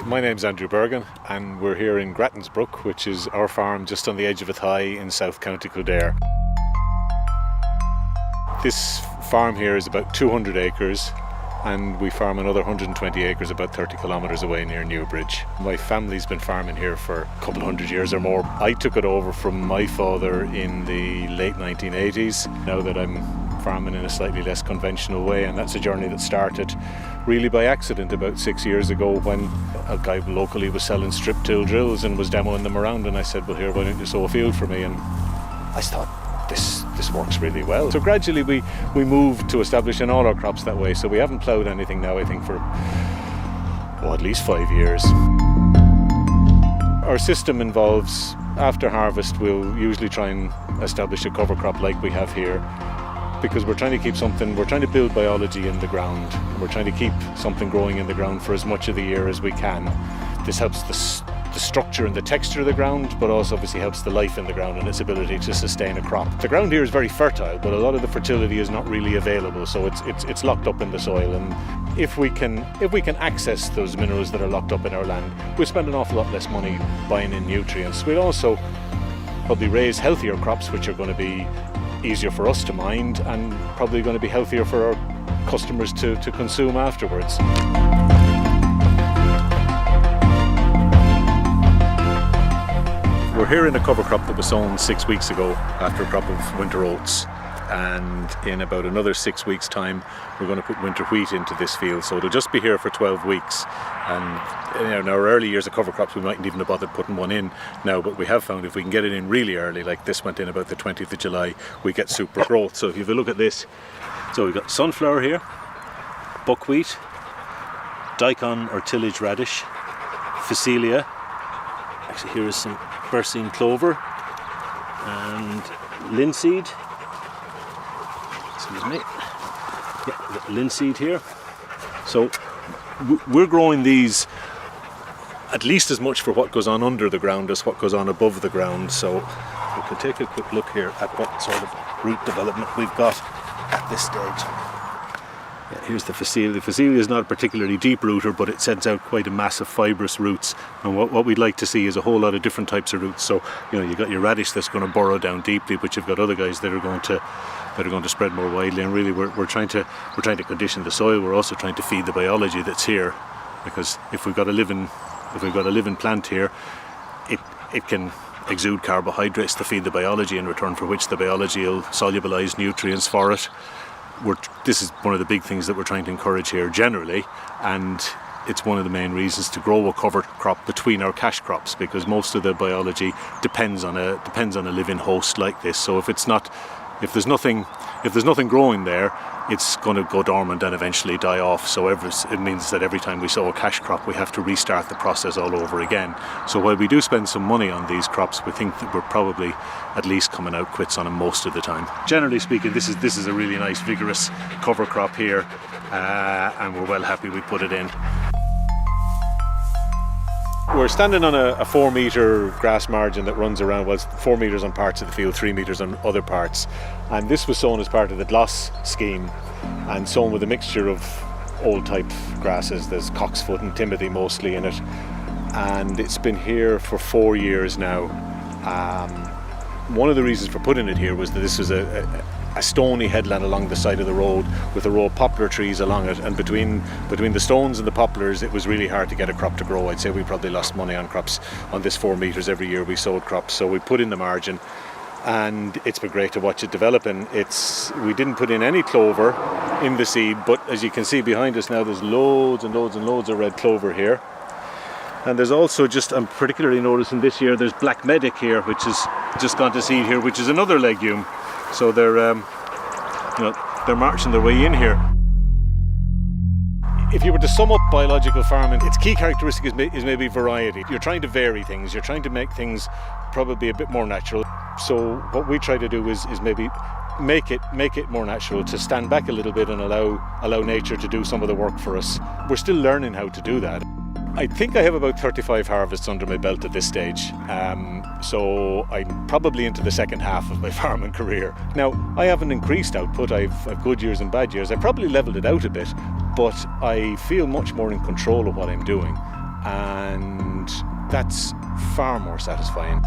My name's Andrew Bergin and we're here in Grattonsbrook, which is our farm just on the edge of Athy in South County Kildare. This farm here is about 200 acres and we farm another 120 acres about 30 kilometres away near Newbridge. My family's been farming here for a couple of hundred years or more. I took it over from my father in the late 1980s, now that I'm farming in a slightly less conventional way, and that's a journey that started really by accident about 6 years ago when a guy locally was selling strip till drills and was demoing them around, and I said, well here, why don't you sow a field for me? And I thought, this works really well. So gradually we moved to establishing all our crops that way, so we haven't ploughed anything now I think for at least 5 years. Our system involves, after harvest we'll usually try and establish a cover crop like we have here, because we're trying to build biology in the ground. We're trying to keep something growing in the ground for as much of the year as we can. This helps the structure and the texture of the ground, but also obviously helps the life in the ground and its ability to sustain a crop. The ground here is very fertile, but a lot of the fertility is not really available, so it's locked up in the soil. And if we can access those minerals that are locked up in our land, we'll spend an awful lot less money buying in nutrients. We'll also probably raise healthier crops, which are going to be easier for us to mind and probably going to be healthier for our customers to consume afterwards. We're here in a cover crop that was sown 6 weeks ago after a crop of winter oats, and in about another 6 weeks time we're going to put winter wheat into this field, so it'll just be here for 12 weeks. And in our early years of cover crops we mightn't even have bothered putting one in now, but we have found if we can get it in really early, like this went in about the 20th of July, we get super growth. So if you have a look at this, so we've got sunflower here, buckwheat, daikon or tillage radish, phacelia, actually here is some Bergin clover, and linseed. Excuse me. Yeah, we've got linseed here. So we're growing these at least as much for what goes on under the ground as what goes on above the ground. So we can take a quick look here at what sort of root development we've got at this stage. Yeah, here's the phacelia. The phacelia is not a particularly deep rooter, but it sends out quite a massive fibrous roots. And what we'd like to see is a whole lot of different types of roots. So you've got your radish that's going to burrow down deeply, but you've got other guys that are going to spread more widely. And really, we're trying to condition the soil. We're also trying to feed the biology that's here, because if we've got a living plant here, it can exude carbohydrates to feed the biology, in return for which the biology will solubilize nutrients for it. This is one of the big things that we're trying to encourage here generally, and it's one of the main reasons to grow a cover crop between our cash crops, because most of the biology depends on a living host like this. So if there's nothing growing there, it's going to go dormant and eventually die off. So it means that every time we sow a cash crop, we have to restart the process all over again. So while we do spend some money on these crops, we think that we're probably at least coming out quits on them most of the time. Generally speaking, this is a really nice vigorous cover crop here, and we're well happy we put it in. We're standing on a 4 metre grass margin that runs around, 4 metres on parts of the field, 3 metres on other parts. And this was sown as part of the Gloss scheme and sown with a mixture of old type grasses. There's cocksfoot and timothy mostly in it. And it's been here for 4 years now. One of the reasons for putting it here was that this was a stony headland along the side of the road with a row of poplar trees along it, and between the stones and the poplars it was really hard to get a crop to grow. I'd say we probably lost money on crops on this 4 metres every year we sowed crops. So we put in the margin, and it's been great to watch it develop. And we didn't put in any clover in the seed, but as you can see behind us now, there's loads and loads and loads of red clover here. And there's also, I'm particularly noticing this year, there's black medic here, which has just gone to seed here, which is another legume. So they're marching their way in here. If you were to sum up biological farming, its key characteristic is maybe variety. You're trying to vary things. You're trying to make things probably a bit more natural. So what we try to do is maybe make it more natural, to stand back a little bit and allow nature to do some of the work for us. We're still learning how to do that. I think I have about 35 harvests under my belt at this stage, so I'm probably into the second half of my farming career. Now, I haven't increased output. I've good years and bad years. I probably leveled it out a bit, but I feel much more in control of what I'm doing, and that's far more satisfying.